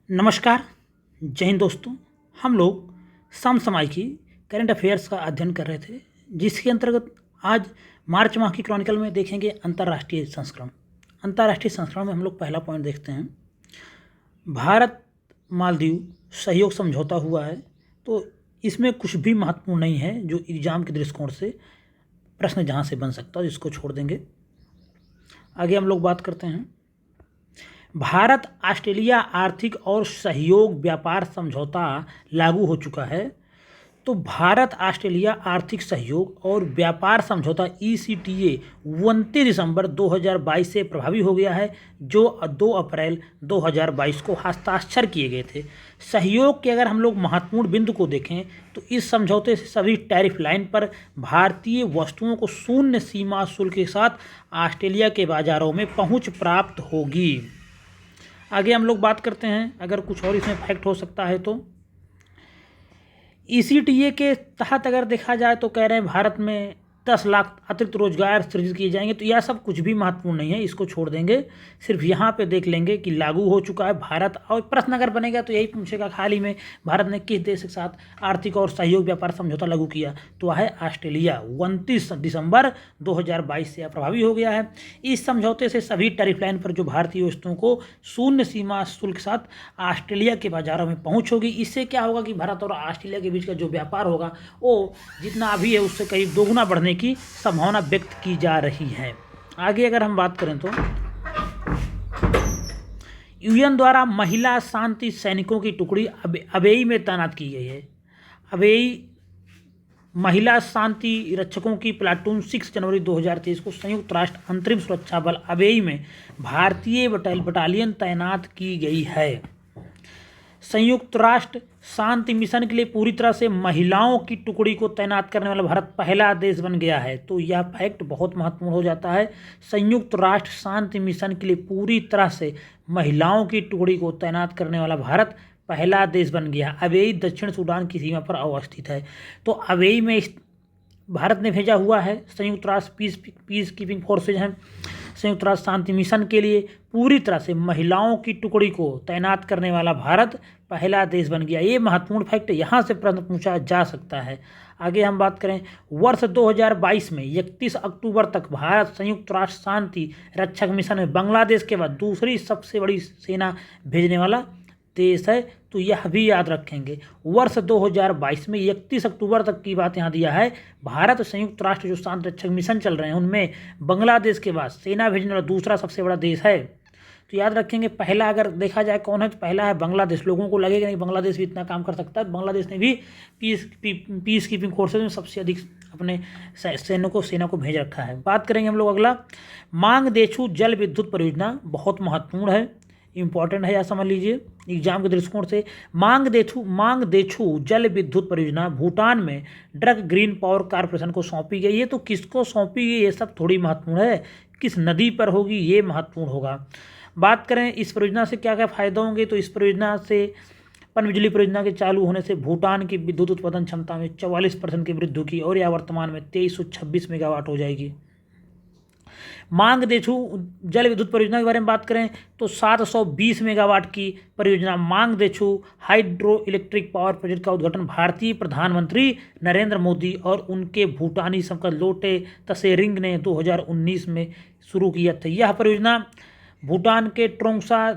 नमस्कार। जय हिंद दोस्तों। हम लोग समसामयिकी करंट अफेयर्स का अध्ययन कर रहे थे, जिसके अंतर्गत आज मार्च माह की क्रॉनिकल में देखेंगे अंतर्राष्ट्रीय संस्करण। अंतर्राष्ट्रीय संस्करण में हम लोग पहला पॉइंट देखते हैं, भारत मालदीव सहयोग समझौता हुआ है। तो इसमें कुछ भी महत्वपूर्ण नहीं है जो एग्जाम के दृष्टिकोण से प्रश्न जहाँ से बन सकता है, इसको छोड़ देंगे। आगे हम लोग बात करते हैं, भारत ऑस्ट्रेलिया आर्थिक और सहयोग व्यापार समझौता लागू हो चुका है। तो भारत ऑस्ट्रेलिया आर्थिक सहयोग और व्यापार समझौता ECTA 29 दिसंबर 2022 से प्रभावी हो गया है, जो 2 अप्रैल 2022 को हस्ताक्षर किए गए थे। सहयोग के अगर हम लोग महत्वपूर्ण बिंदु को देखें तो इस समझौते से सभी टैरिफ लाइन पर भारतीय वस्तुओं को शून्य सीमा शुल्क के साथ ऑस्ट्रेलिया के बाजारों में पहुंच प्राप्त होगी। आगे हम लोग बात करते हैं, अगर कुछ और इसमें फैक्ट हो सकता है तो ECTA के तहत अगर देखा जाए तो कह रहे हैं भारत में 10 लाख अतिरिक्त रोजगार सृजित किए जाएंगे। तो यह सब कुछ भी महत्वपूर्ण नहीं है, इसको छोड़ देंगे। सिर्फ यहाँ पे देख लेंगे कि लागू हो चुका है भारत, और प्रश्न अगर बनेगा तो यही पूछेगा हाल ही में भारत ने किस देश के साथ आर्थिक और सहयोग व्यापार समझौता लागू किया, तो वह है ऑस्ट्रेलिया। 29 दिसंबर 2022 से प्रभावी हो गया है। इस समझौते से सभी टैरिफ लाइन पर जो भारतीय वस्तुओं को शून्य सीमा शुल्क के साथ ऑस्ट्रेलिया के बाजारों में पहुँच होगी। इससे क्या होगा कि भारत और ऑस्ट्रेलिया के बीच का जो व्यापार होगा वो जितना अभी है उससे करीब दोगुना बढ़ने की संभावना व्यक्त की जा रही है। आगे अगर हम बात करें तो UN द्वारा महिला शांति सैनिकों की टुकड़ी अबेई में तैनात की गई है। अबेई महिला शांति रक्षकों की प्लाटून 6 जनवरी 2023 को संयुक्त राष्ट्र अंतरिम सुरक्षा बल अबेई में भारतीय बटालियन तैनात की गई है। संयुक्त राष्ट्र शांति मिशन के लिए पूरी तरह से महिलाओं की टुकड़ी को तैनात करने वाला भारत पहला देश बन गया है। तो यह फैक्ट बहुत महत्वपूर्ण हो जाता है। संयुक्त राष्ट्र शांति मिशन के लिए पूरी तरह से महिलाओं की टुकड़ी को तैनात करने वाला भारत पहला देश बन गया। अबेई दक्षिण सूडान की सीमा पर अवस्थित है। तो अबेई में भारत ने भेजा हुआ है। संयुक्त राष्ट्र पीस कीपिंग फोर्सेज हैं। संयुक्त राष्ट्र शांति मिशन के लिए पूरी तरह से महिलाओं की टुकड़ी को तैनात करने वाला भारत पहला देश बन गया। ये महत्वपूर्ण फैक्ट यहाँ से प्रश्न पूछा जा सकता है। आगे हम बात करें, वर्ष 2022 में 31 अक्टूबर तक भारत संयुक्त राष्ट्र शांति रक्षक मिशन में बांग्लादेश के बाद दूसरी सबसे बड़ी सेना भेजने वाला देश है। तो यह भी याद रखेंगे। वर्ष 2022 में 31 अक्टूबर तक की बात यहाँ दिया है। भारत संयुक्त राष्ट्र जो शांति रक्षक मिशन चल रहे हैं उनमें बांग्लादेश के बाद सेना भेजने वाला दूसरा सबसे बड़ा देश है। तो याद रखेंगे, पहला अगर देखा जाए कौन है तो पहला है बांग्लादेश। लोगों को लगेगा नहीं बांग्लादेश भी इतना काम कर सकता है। बांग्लादेश ने भी पीस कीपिंग फोर्सेज में सबसे अधिक अपने सेना को भेज रखा है। बात करेंगे हम लोग अगला, मांग देछू जल विद्युत परियोजना बहुत महत्वपूर्ण है, इंपॉर्टेंट है, या समझ लीजिए एग्जाम के दृष्टिकोण से। मांग देछू जल विद्युत परियोजना भूटान में ड्रग ग्रीन पावर कॉर्पोरेशन को सौंपी गई है। तो किसको सौंपी गई ये सब थोड़ी महत्वपूर्ण है, किस नदी पर होगी ये महत्वपूर्ण होगा। बात करें इस परियोजना से क्या क्या फायदा होंगे, तो इस परियोजना से पनबिजली परियोजना के चालू होने से भूटान की विद्युत उत्पादन क्षमता में 44% की वृद्धि होगी और यह वर्तमान में 2326 मेगावाट हो जाएगी। मांग देछू जल विद्युत परियोजना के बारे में बात करें तो 720 मेगावाट की परियोजना मांग देछू हाइड्रो इलेक्ट्रिक पावर प्रोजेक्ट का उद्घाटन भारतीय प्रधानमंत्री नरेंद्र मोदी और उनके भूटानी संकट लोटे तसेरिंग ने 2019 में शुरू किया था। यह परियोजना भूटान के ट्रोंगसा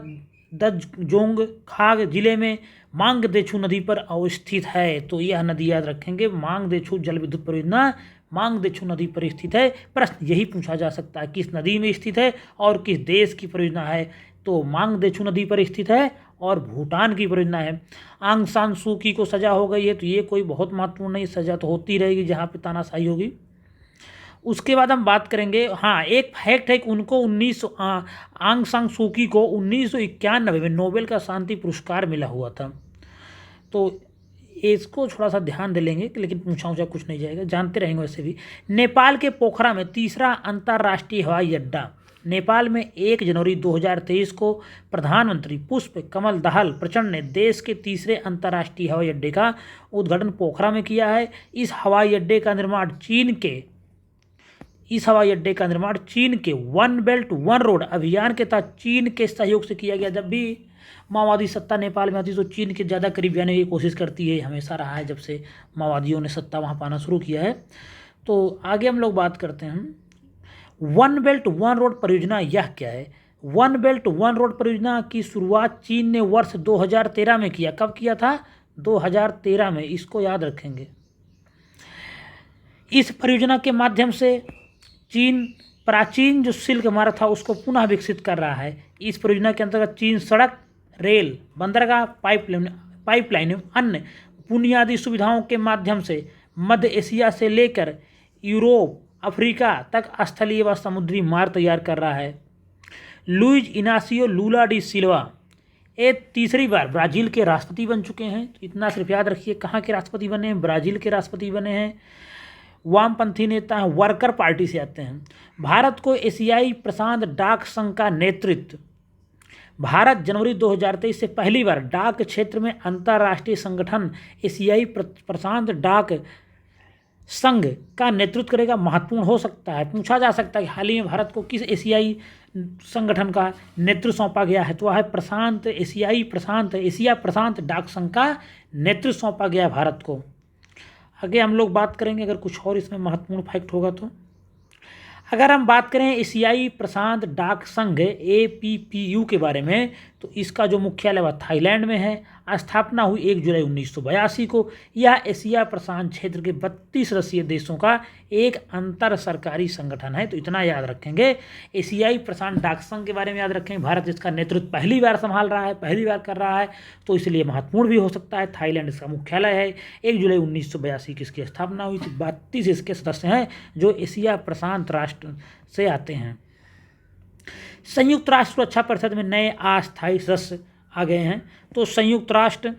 दजोंग खाग जिले में मांग देछू नदी पर अवस्थित है। तो यह नदी याद रखेंगे, मांग देछू जल विद्युत परियोजना मांग देछू नदी पर स्थित है। प्रश्न यही पूछा जा सकता है किस नदी में स्थित है और किस देश की परियोजना है। तो मांग देछू नदी पर स्थित है और भूटान की परियोजना है। आंग सान सू की को सजा हो गई है, तो ये कोई बहुत महत्वपूर्ण नहीं, सजा तो होती रहेगी जहाँ पे तानाशाही होगी। उसके बाद हम बात करेंगे, हाँ एक फैक्ट है कि उनको आंग सान सू की को 1991 में नोबेल का शांति पुरस्कार मिला हुआ था। तो इसको थोड़ा सा ध्यान दे लेंगे, लेकिन पूछा कुछ नहीं जाएगा, जानते रहेंगे वैसे भी। नेपाल के पोखरा में तीसरा अंतर्राष्ट्रीय हवाई अड्डा। नेपाल में 1 जनवरी 2023 को प्रधानमंत्री पुष्प कमल दहल प्रचंड ने देश के तीसरे अंतर्राष्ट्रीय हवाई अड्डे का उद्घाटन पोखरा में किया है। इस हवाई अड्डे का निर्माण चीन के इस हवाई अड्डे का निर्माण चीन के वन बेल्ट वन रोड अभियान के तहत चीन के सहयोग से किया गया। जब भी माओवादी सत्ता नेपाल में आती तो चीन के ज़्यादा करीब जाने की कोशिश करती है, हमेशा रहा है जब से माओवादियों ने सत्ता वहाँ पाना शुरू किया है। तो आगे हम लोग बात करते हैं वन बेल्ट वन रोड परियोजना। यह क्या है? वन बेल्ट वन रोड परियोजना की शुरुआत चीन ने वर्ष 2013 में किया। कब किया था? 2013 में। इसको याद रखेंगे। इस परियोजना के माध्यम से चीन प्राचीन जो सिल्क मार्ग था उसको पुनः विकसित कर रहा है। इस परियोजना के अंतर्गत चीन सड़क, रेल, बंदरगाह, पाइपलाइन एवं अन्य बुनियादी सुविधाओं के माध्यम से मध्य एशिया से लेकर यूरोप, अफ्रीका तक स्थलीय व समुद्री मार्ग तैयार कर रहा है। लुइज इनासियो लूला डी सिल्वा ये तीसरी बार ब्राज़ील के राष्ट्रपति बन चुके हैं। तो इतना सिर्फ याद रखिए, कहाँ के राष्ट्रपति बने हैं? ब्राज़ील के राष्ट्रपति बने हैं। वामपंथी नेता हैं, वर्कर पार्टी से आते हैं। भारत को एशियाई प्रशांत डाक संघ का नेतृत्व। भारत जनवरी 2023 से पहली बार डाक क्षेत्र में अंतर्राष्ट्रीय संगठन एशियाई प्रशांत डाक संघ का नेतृत्व करेगा। महत्वपूर्ण हो सकता है, पूछा जा सकता है कि हाल ही में भारत को किस एशियाई संगठन का नेतृत्व सौंपा गया है? तो वह है एशिया प्रशांत डाक संघ का नेतृत्व सौंपा गया है भारत को। आगे हम लोग बात करेंगे अगर कुछ और इसमें महत्वपूर्ण फैक्ट होगा तो। अगर हम बात करें एशियाई प्रशांत डाक संघ APPU के बारे में, तो इसका जो मुख्यालय वह थाईलैंड में है। स्थापना हुई 1 जुलाई 1982 को। यह एशिया प्रशांत क्षेत्र के 32 सदस्यीय देशों का एक अंतर सरकारी संगठन है। तो इतना याद रखेंगे। एशियाई प्रशांत डाक संघ के बारे में याद रखेंगे। भारत इसका नेतृत्व पहली बार संभाल रहा है, पहली बार कर रहा है, तो इसलिए महत्वपूर्ण भी हो सकता है। थाईलैंड इसका मुख्यालय है। 1 जुलाई 1982 की इसकी स्थापना हुई थी। 32 इसके सदस्य हैं जो एशिया प्रशांत राष्ट्र से आते हैं। संयुक्त राष्ट्र सुरक्षा परिषद में नए अस्थायी सदस्य आ गए हैं। तो संयुक्त राष्ट्र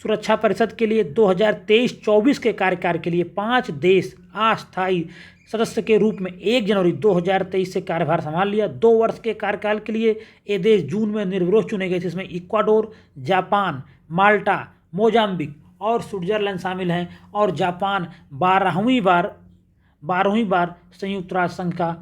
सुरक्षा परिषद के लिए 2023-24 के कार्यकाल के लिए 5 देश अस्थायी सदस्य के रूप में 1 जनवरी 2023 से कार्यभार संभाल लिया। 2 वर्ष के कार्यकाल के लिए ये देश जून में निर्विरोध चुने गए थे। इसमें इक्वाडोर, जापान, माल्टा, मोजाम्बिक और स्विट्जरलैंड शामिल हैं। और जापान 12वीं बार संयुक्त राष्ट्र संघ का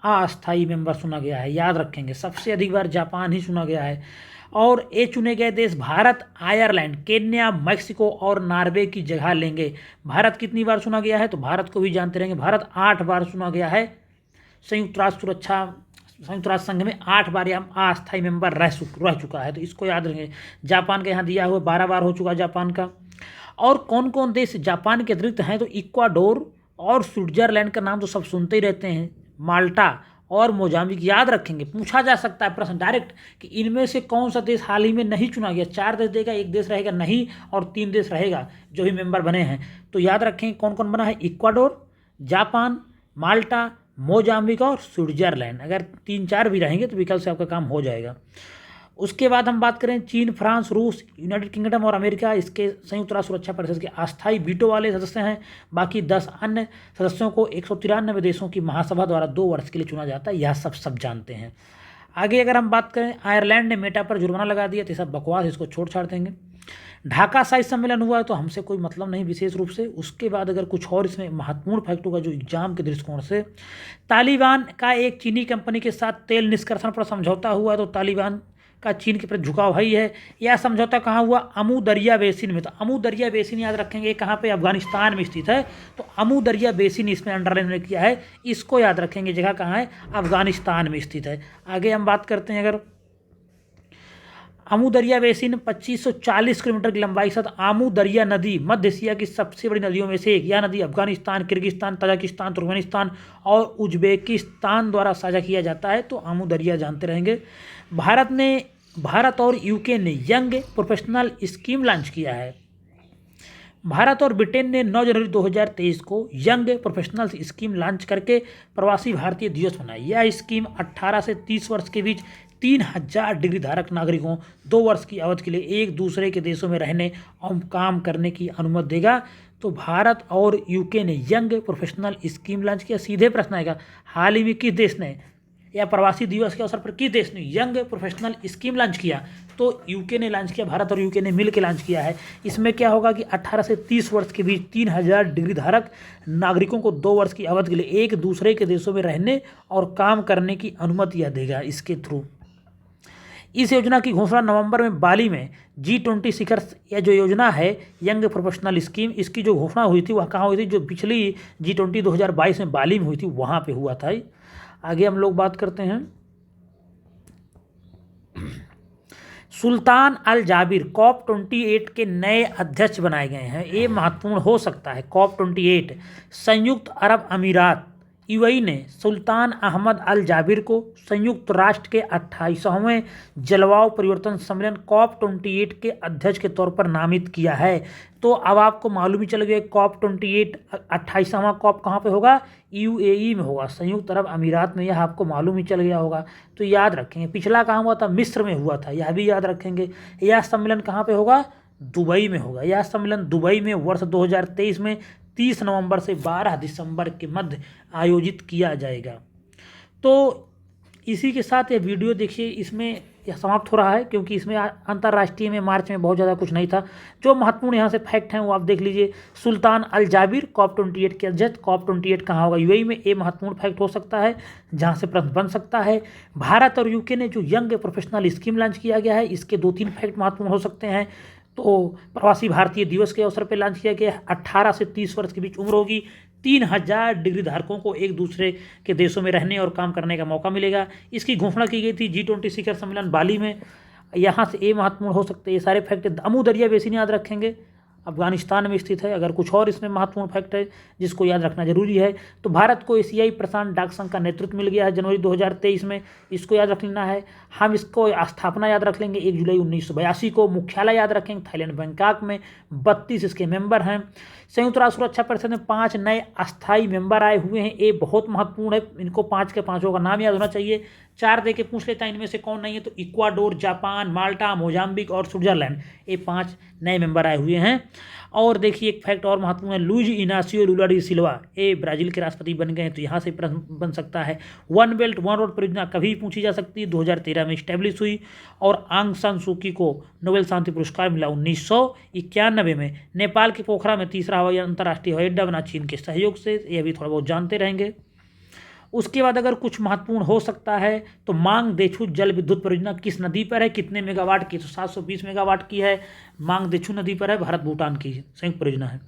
अस्थायी मेंबर चुना गया है। याद रखेंगे, सबसे अधिक बार जापान ही चुना गया है। और ये चुने गए देश भारत, आयरलैंड, केन्या, मैक्सिको और नॉर्वे की जगह लेंगे। भारत कितनी बार चुना गया है? तो भारत को भी जानते रहेंगे। भारत 8 बार चुना गया है। संयुक्त राष्ट्र संघ में 8 बार यह अस्थायी मेंबर रह चुका है। तो इसको याद रखेंगे। जापान का यहाँ दिया हुआ 12 बार हो चुका जापान का। और कौन कौन देश जापान के अतिरिक्त हैं? तो इक्वाडोर और स्विट्जरलैंड का नाम तो सब सुनते ही रहते हैं। माल्टा और मोजाम्बिक याद रखेंगे। पूछा जा सकता है प्रश्न डायरेक्ट कि इनमें से कौन सा देश हाल ही में नहीं चुना गया। 4 देश देगा, 1 देश रहेगा नहीं और 3 देश रहेगा जो भी मेंबर बने हैं। तो याद रखें कौन कौन बना है? इक्वाडोर, जापान, माल्टा, मोजाम्बिक और स्विट्जरलैंड। अगर 3-4 भी रहेंगे तो विकल्प से आपका काम हो जाएगा। उसके बाद हम बात करें चीन, फ्रांस, रूस, यूनाइटेड किंगडम और अमेरिका इसके संयुक्त राष्ट्र सुरक्षा परिषद के अस्थायी वीटो वाले सदस्य हैं। बाकी 10 अन्य सदस्यों को 193 देशों की महासभा द्वारा 2 वर्ष के लिए चुना जाता है। यह सब जानते हैं। आगे अगर हम बात करें, आयरलैंड ने मेटा पर जुर्माना लगा दिया। तो सब बकवास, इसको छोड़ छाड़ देंगे। ढाका शाही सम्मेलन हुआ है तो हमसे कोई मतलब नहीं विशेष रूप से। उसके बाद अगर कुछ और इसमें महत्वपूर्ण फैक्ट होगा जो एग्जाम के दृष्टिकोण से, तालिबान का एक चीनी कंपनी के साथ तेल निष्कर्षण पर समझौता हुआ। तो तालिबान का चीन के प्रति झुकाव है ही है। यह समझौता कहाँ हुआ? अमू दरिया बेसिन में। तो अमू दरिया बेसिन याद रखेंगे कहाँ पे? अफगानिस्तान में स्थित है। तो अमू दरिया बेसिन इसमें अंडरलाइन किया है, इसको याद रखेंगे। जगह कहाँ है? अफगानिस्तान में स्थित है। आगे हम बात करते हैं, अगर अमू दरिया बेसिन 2540 किलोमीटर की लंबाई के साथ आमू दरिया नदी मध्य एशिया की सबसे बड़ी नदियों में से एक। यह नदी अफगानिस्तान, किर्गिस्तान, तजाकिस्तान, तुर्कमेनिस्तान और उज्बेकिस्तान द्वारा साझा किया जाता है। तो आमू दरिया जानते रहेंगे। भारत और यूके ने यंग प्रोफेशनल स्कीम लॉन्च किया है। भारत और ब्रिटेन ने 9 जनवरी 2023 को यंग प्रोफेशनल स्कीम लॉन्च करके प्रवासी भारतीय दिवस मनाया। यह स्कीम 18 से 30 वर्ष के बीच 3000 डिग्री धारक नागरिकों 2 वर्ष की अवधि के लिए एक दूसरे के देशों में रहने और काम करने की अनुमति देगा। तो भारत और यूके ने यंग प्रोफेशनल स्कीम लॉन्च किया। सीधे प्रश्न आएगा, हाल ही में किस देश ने या प्रवासी दिवस के अवसर पर किस देश ने यंग प्रोफेशनल स्कीम लॉन्च किया? तो तो यूके ने लॉन्च किया, भारत और यूके ने मिल के लॉन्च किया है। इसमें क्या होगा कि 18 से 30 वर्ष के बीच 3000 डिग्री धारक नागरिकों को 2 वर्ष की अवधि के लिए एक दूसरे के देशों में रहने और काम करने की अनुमति देगा इसके थ्रू। इस योजना की घोषणा नवंबर में बाली में G20 शिखर, यह जो योजना है यंग प्रोफेशनल स्कीम, इसकी जो घोषणा हुई थी वह कहाँ हुई थी? जो पिछली G20 2022 में बाली में हुई थी वहाँ पे हुआ था। आगे हम लोग बात करते हैं। सुल्तान अल जाबिर COP28 के नए अध्यक्ष बनाए गए हैं। ये महत्वपूर्ण हो सकता है। COP28 संयुक्त अरब अमीरात यूएई ने सुल्तान अहमद अल जाबिर को संयुक्त राष्ट्र के 28वें जलवायु परिवर्तन सम्मेलन COP28 के अध्यक्ष के तौर पर नामित किया है। तो अब आपको मालूम ही चल गया COP28 28वां COP कहाँ पे होगा? यूएई में होगा, संयुक्त अरब अमीरात में। यह आपको मालूम ही चल गया होगा, तो याद रखेंगे। पिछला कहाँ हुआ था? मिस्र में हुआ था, यह भी याद रखेंगे। यह सम्मेलन कहाँ पे होगा? दुबई में होगा। यह सम्मेलन दुबई में वर्ष 2023 में 30 नवंबर से 12 दिसंबर के मध्य आयोजित किया जाएगा। तो इसी के साथ ये वीडियो देखिए, इसमें यह समाप्त हो रहा है क्योंकि इसमें अंतर्राष्ट्रीय में मार्च में बहुत ज़्यादा कुछ नहीं था। जो महत्वपूर्ण यहाँ से फैक्ट हैं वो आप देख लीजिए। सुल्तान अल जाबिर COP28 के अध्यक्ष। COP28 कहाँ होगा? यूएई में। ये महत्वपूर्ण फैक्ट हो सकता है जहाँ से प्रश्न बन सकता है। भारत और यूके ने जो यंग प्रोफेशनल स्कीम लॉन्च किया गया है, इसके 2-3 फैक्ट महत्वपूर्ण हो सकते हैं। तो प्रवासी भारतीय दिवस के अवसर पर लॉन्च किया गया। 18 से 30 वर्ष के बीच उम्र होगी। 3000 डिग्री धारकों को एक दूसरे के देशों में रहने और काम करने का मौका मिलेगा। इसकी घोषणा की गई थी G20 शिखर सम्मेलन बाली में। यहाँ से ये महत्वपूर्ण हो सकते हैं। ये सारे फैक्ट। अमू दरिया बेसिन याद रखेंगे, अफगानिस्तान में स्थित है। अगर कुछ और इसमें महत्वपूर्ण फैक्ट है जिसको याद रखना जरूरी है, तो भारत को एशियाई प्रशांत डाक संघ का नेतृत्व मिल गया है जनवरी 2023 में। इसको याद रख लेना है। हम इसको स्थापना याद रख लेंगे 1 जुलाई 1982 को। मुख्यालय याद रखेंगे थाईलैंड बैंकॉक में। 32 इसके मेंबर हैं। संयुक्त राष्ट्र सुरक्षा परिषद में 5 नए अस्थायी मेंबर आए हुए हैं। ये बहुत महत्वपूर्ण है। इनको 5 के 5 का नाम याद होना चाहिए। 4 दे के पूछ लेता है इनमें से कौन नहीं है, तो इक्वाडोर, जापान, माल्टा, मोजाम्बिक और स्विट्जरलैंड, ये 5 नए मेंबर आए हुए हैं। और देखिए एक फैक्ट और महत्वपूर्ण है। लुइज इनासियो लुला डी सिल्वा ये ब्राजील के राष्ट्रपति बन गए हैं। तो यहाँ से प्रश्न बन सकता है। वन बेल्ट वन रोड परियोजना कभी पूछी जा सकती है। 2013 में स्टैब्लिश हुई। और आंग सान सू की को नोबेल शांति पुरस्कार मिला 1991 में। नेपाल के पोखरा में 3रा हवाई अंतर्राष्ट्रीय हवाई अड्डा बना चीन के सहयोग से। यह भी थोड़ा बहुत जानते रहेंगे। उसके बाद अगर कुछ महत्वपूर्ण हो सकता है तो मांग देछू जल विद्युत परियोजना किस नदी पर है, कितने मेगावाट की? तो 720 मेगावाट की है। मांग देछू नदी पर है, भारत भूटान की संयुक्त परियोजना है।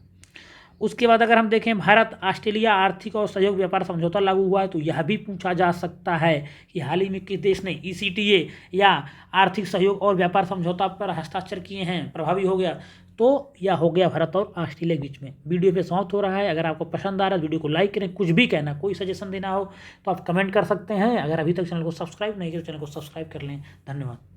उसके बाद अगर हम देखें भारत ऑस्ट्रेलिया आर्थिक और सहयोग व्यापार समझौता लागू हुआ है, तो यह भी पूछा जा सकता है कि हाल ही में किस देश ने ECTA या आर्थिक सहयोग और व्यापार समझौता पर हस्ताक्षर किए हैं, प्रभावी हो गया। तो यह हो गया भारत और ऑस्ट्रेलिया के बीच में। वीडियो पे समाप्त हो रहा है। अगर आपको पसंद आ रहा है वीडियो को लाइक करें। कुछ भी कहना, कोई सजेशन देना हो तो आप कमेंट कर सकते हैं। अगर अभी तक चैनल को सब्सक्राइब नहीं किया तो चैनल को सब्सक्राइब कर लें। धन्यवाद।